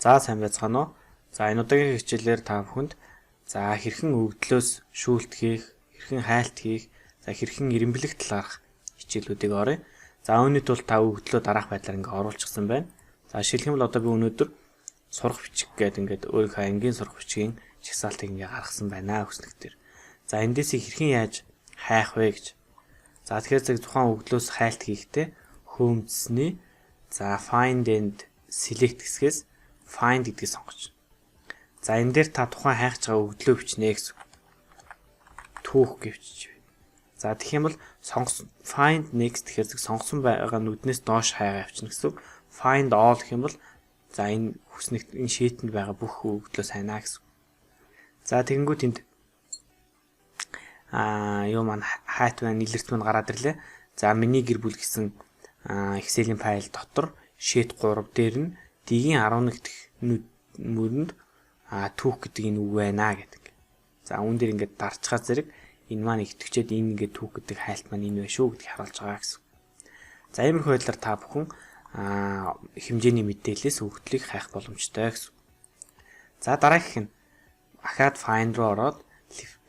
За сайн байцгаана уу? За энэ удаагийн хичээлээр та бүхэнд хэрхэн өгдлөөс шүүлт хийх, хэрхэн хайлт хийх, хэрхэн ирэмблэх талаарх хичээлүүдийг оръё. За үүний тулд та өгдлөө дараах байдлаар ингээ оруулчихсан байна. За жишээлх юм бол одоо би өнөөдөр сурах бичиг гэдэг өөрийнхөө ангийн сурах бичгийн жагсаалтыг ингээ гаргасан байна хүснэг дээр. За эндээс хэрхэн яаж хайх вэ гэж. За тэгэхээр тухайн өгдлөөс хайлт хийхдээ хөөмцсний find and select гэсгээс find гэдгийг сонгож. За энэ дээр та тухайн хайж байгаа өгдлөө бичнэ гэсэн. Түүх гэвчиж байна. За тэгэх юм бол find next гэхээр сонгосон байгаа нүднээс доош хайгаа явчихна гэсэн. Find all гэх юм бол за энэ хүснэгт энэ шийтэнд байгаа бүх өгдлөө сайнаа гэсэн. За тэгэнгүүт энд юу маань хайт байна илэрт маань гараад ирлээ. За миний гэр бүл гэсэн Excel-ийн файл дотор sheet 3 дээр нь D-ийн 11 дэх мөрөнд түүх гэдэг энэ үг байна гэдэг. За үүн дээр ингээд дарчгаа зэрэг энэ маань итгэвчээд энэ ингээд түүх гэдэг хайлт маань энэ байна шүү гэдгийг харуулж байгаа гэсэн. За иймэрхүү байдлаар та бүхэн хэмжээний мэдээлэлээс өгдлийг хайх боломжтой гэсэн. За дараагийнх нь ахаад find руу ороод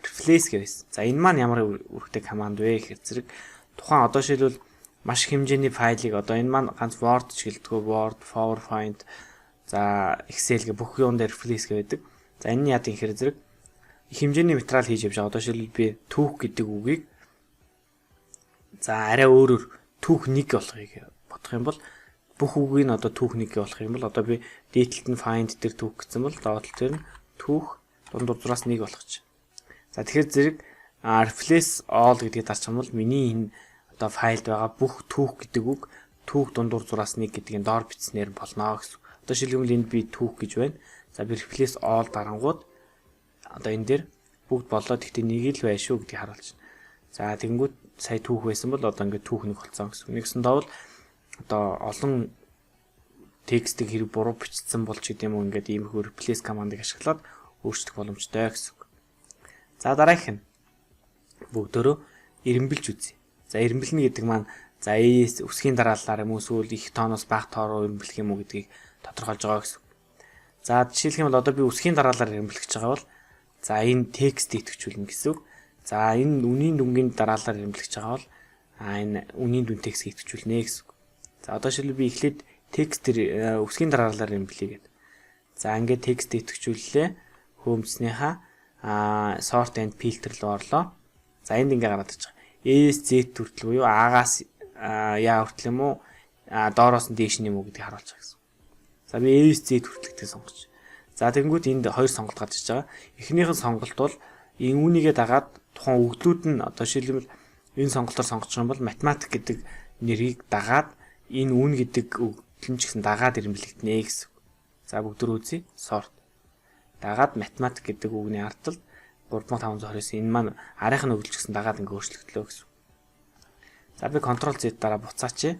replace гэсэн. За энэ маань ямар үүрэгтэй команд вэ гэхээр зэрэг тухайн одоо шилбэл маш хэмжээний файлыг одоо энэ маань ганц Word ч гэлтгөө Word, PowerPoint, за Excel гэх бүх юун дээр replace гэдэг. За энэ яа гэхээр зэрэг хэмжээний материал хийж явж байгаа. Одоо шилбэл би түүх гэдэг үгийг за арай өөрөөр түүх 1 болгохыг бодох юм бол бүх үгийг нь одоо түүх 1 болох юм бол одоо би detailed нь find дээр түүх гэсэн бол доотлол дээр нь түүх дундуур зураас 1 болгоч. За тэгэхээр зэрэг replace all гэдгийг дарчих юм бол миний энэ одоо файлд байгаа бүх түүх гэдэг үг түүх дундуур зураас 1 гэдгийг доор бичснээр болно гэсэн. Одоо шилбэл энд би түүх гэж байна. За би replace all дарангууд одоо энэ дээр бүгд болоод гэхдээ нэг л байна шүү гэдгийг харуулж байна. За тэгэнгүүт сая түүх байсан бол одоо ингээд түүх 1 болсон гэсэн. Нэгсэн доовол одоо олон текстийг хэрэг буруу бичсэн болж гэдэг юм уу ингээд иймэрхүү replace командыг ашиглаад өөрчлөх боломжтой гэсэн. За дараагийнх нь бүгдөө ирэмбэлж үзье. За ирэмбэлнэ гэдэг маань за үсгийн дараалалаар юм уу эсвэл их тооноос бага тоо руу ирэмблэх юм уу гэдгийг тодорхойлж байгаа гэсэн. За жишээлх юм бол одоо би үсгийн дараалалаар ирэмблэх гэж байгаа бол за энэ текст идэвхжүүлнэ гэсэн. За энэ үнийн дүнгийн дараалалаар ирэмблэх гэж байгаа бол энэ үнийн дүн текст идэвхжүүлнэ гэсэн. За одоо шилбэл би эхлээд текст төр үсгийн дараалалаар ирэмблэе гэдэг. За ингээд текст идэвхжүүллээ. Хөөмцснийхаа sort and filter руу орлоо. За энд ингээ гараад ирж байгаа. Z хүртэл буюу А-гаас яа хүртэл юм уу доороос нь дээш нь юм уу гэдгийг харуулж байгаа гэсэн. За би Z хүртэл гэдгийг сонгож. За тэгэнгүүт энд хоёр сонголт гарч иж байгаа. Эхнийх нь сонголт бол энэ үүнийгээ дагаад тухайн өгдлүүд нь одоо шилбэл энэ сонголтоор сонгож байгаа бол математик гэдэг нэрийг дагаад энэ үн гэдэг өгдөл нь ч гэсэн дагаад ирэмблэгдэнэ гэсэн. За бүгд үзье. Sort. Дагаад математик гэдэг үгний ардтал 3529 энэ маань арайх нь өгдөлж гэсэн дагаад ингээ өөрчлөгдлөө гэсэн. За би Ctrl Z дараа буцаач.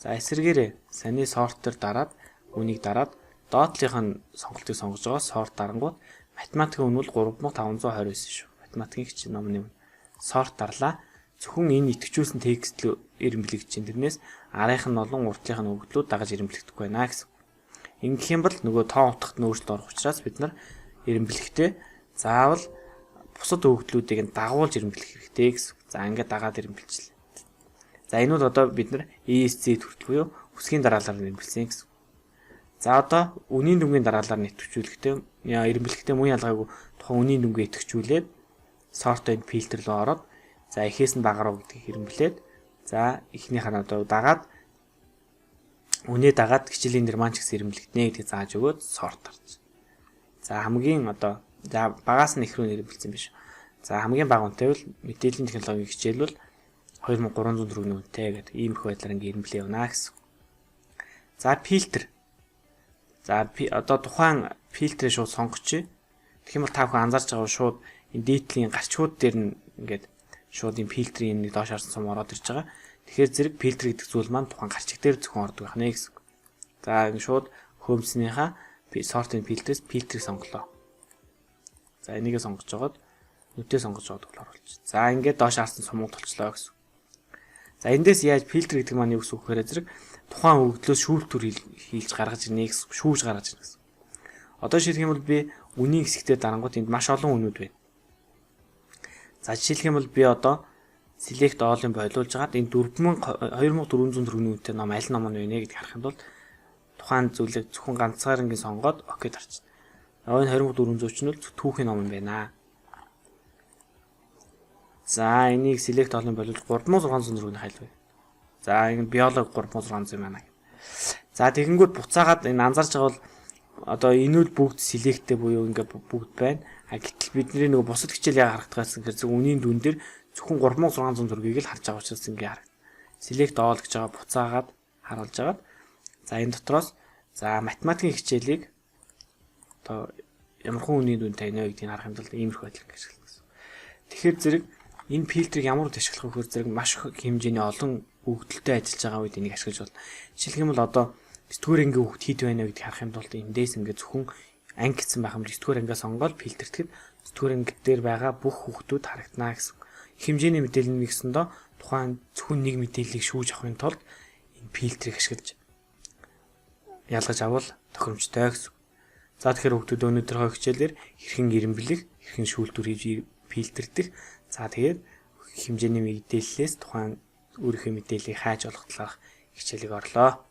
За эсэргээрээ саний сортер дараад үнийг дараад доотлих нь сонголтыг сонгож байгаа sort дарангууд математикийн үн бол 3529 шүү. Математикийн хичээл номны үн. Sort дарлаа. Зөвхөн энэ идэвхжүүлсэн текст л ирэмблэгдэж чинь тэрнээс арайх нь болон урдлынх нь өгдлүүд дагаж ирэмблэгдэхгүй байна гэсэн. Ингэх юм бол нөгөө тоо утгад нь өөрчлөлт орох учраас бид нар ирэмблэхдээ заавал бусад өгдлүүдийг нь дагуулж ирэмблэх хэрэгтэй гэсэн. За ингээд дагаад ирэмблэжлээ. За энэ бол одоо бид нар ESC төрөл буюу үсгийн дараалалаар ирэмблсэн гэсэн. За одоо үнийн дүнгийн дараалалаар нэвтвчүүлэхдээ ирэмблэхдээ мөн ялгаагүй тухайн үнийн дүнгээ идэвхжүүлээд sort and filter руу ороод за эхээс нь бага руу гэдгийг ирэмблээд за эхнийх нь одоо дагаад үнээ дагаад хичээлийн дээр маань ч гэсэн ирэмблэгдэнэ гэдгийг зааж өгөөд sort тарч. За хамгийн одоо за багаас нь их рүү нэрвэлсэн биш. За хамгийн бага үнэтэй бол мэдээллийн технологийн хичээл бол 2300 төгрөгийн үнэтэй гэдэг иймэрхүү байдлаар ингээ ирэмблээ явна гэсэн. За фильтр. За одоо тухайн фильтрээ шууд сонгоч. Тэгэх юм бол та бүхэн анзаарч байгаа шууд энэ дээдлийн гарчгууд дээр нь ингээд шууд энэ фильтрийн нэг доош харсан сум ороод ирж байгаа. Тэгэхээр зэрэг фильтр гэдэг зүйл маань тухайн гарчиг дээр зөвхөн ордог байх нэ гэсэн. За энэ шууд хөөмснийхаа sort and filter-с фильтрийг сонголоо. За энийгээ сонгож жагаад нүдээ сонгож жагаад оруулж. За ингээд доош харсан сумууд толчлоо гэсэн. За эндээс яаж фильтр гэдэг маань юу гэсэн үг вэ? Зэрэг тухайн өгдлөөс шүүлтүр хийж гаргаж ирнэ гэсэн, шүүж гаргаж ирнэ гэсэн. Одоо жишээлх юм бол би үнийн хэсэгтээ дарангууд энд маш олон үнүүд байна. За жишээлх юм бол би одоо select all-ын болиулж агаад энэ 2400 төгрөгийн үнэтэй ном аль ном нь вэ гэдгийг харах юм бол тухайн зүйлийг зөвхөн ганцаарнгийн сонгоод окей дарчих. Энэ 2400 ч нь бол түүхийн ном юм байна. За энийг select all-ын болиулж 3600 төгрөгийн хайл бай. За энэ биологи 3600 юм байна. За тэгэнгүүт буцаагаад энэ анзаарч байгаа бол одоо энэ үл бүгд select-тэй буюу ингээд бүгд байна. Гэтэл бидний нөгөө бусад хичээл яа харагдахаас гэхээр үнийн дүн дээр зөвхөн 3600 төгрөгийг л харж байгаа учраас ингээд харагд. Select all гэж байгаа буцаагаад харуулж агаад за энэ дотроос за математикийн хичээлийг одоо ямар хүн үнийн дүн тавина вэ гэдгийг харах юм бол иймэрхүү байдлаар ашиглах гэсэн. Тэгэхээр зэрэг энэ фильтрийг ямар үд ашиглах вэ гэхээр зэрэг маш их хэмжээний олон өгдөлтэй ажиллаж байгаа үед энийг ашиглаж болно. Жишээлх юм бол одоо 9 дугаар ангийн хүүхд хэд байна вэ гэдгийг харах юм бол эндээс ингээд зөвхөн анги гэсэн байх юм бол 9 дугаар ангиас сонгоод фильтртэхэд 9 дугаар анги дээр байгаа бүх хүүхдүүд харагдана гэсэн. Хэмжээний мэдээлэл нь нэгсэндээ тухайн зөвхөн нэг мэдээллийг шүүж авахын тулд энэ фильтрийг ашиглаж ялгаж авал тохиромжтой гэсэн. За тэгэхээр хүүхдүүд өнөөдрийнхөө хичээлээр хэрхэн ирэмблэх, хэрхэн шүүлтүр хийж фильтрдэх. За тэгээд хэмжээний мэдээллээс тухайн өөрийнхөө мэдээллийг хайж олох талаарх хичээлийг орлоо.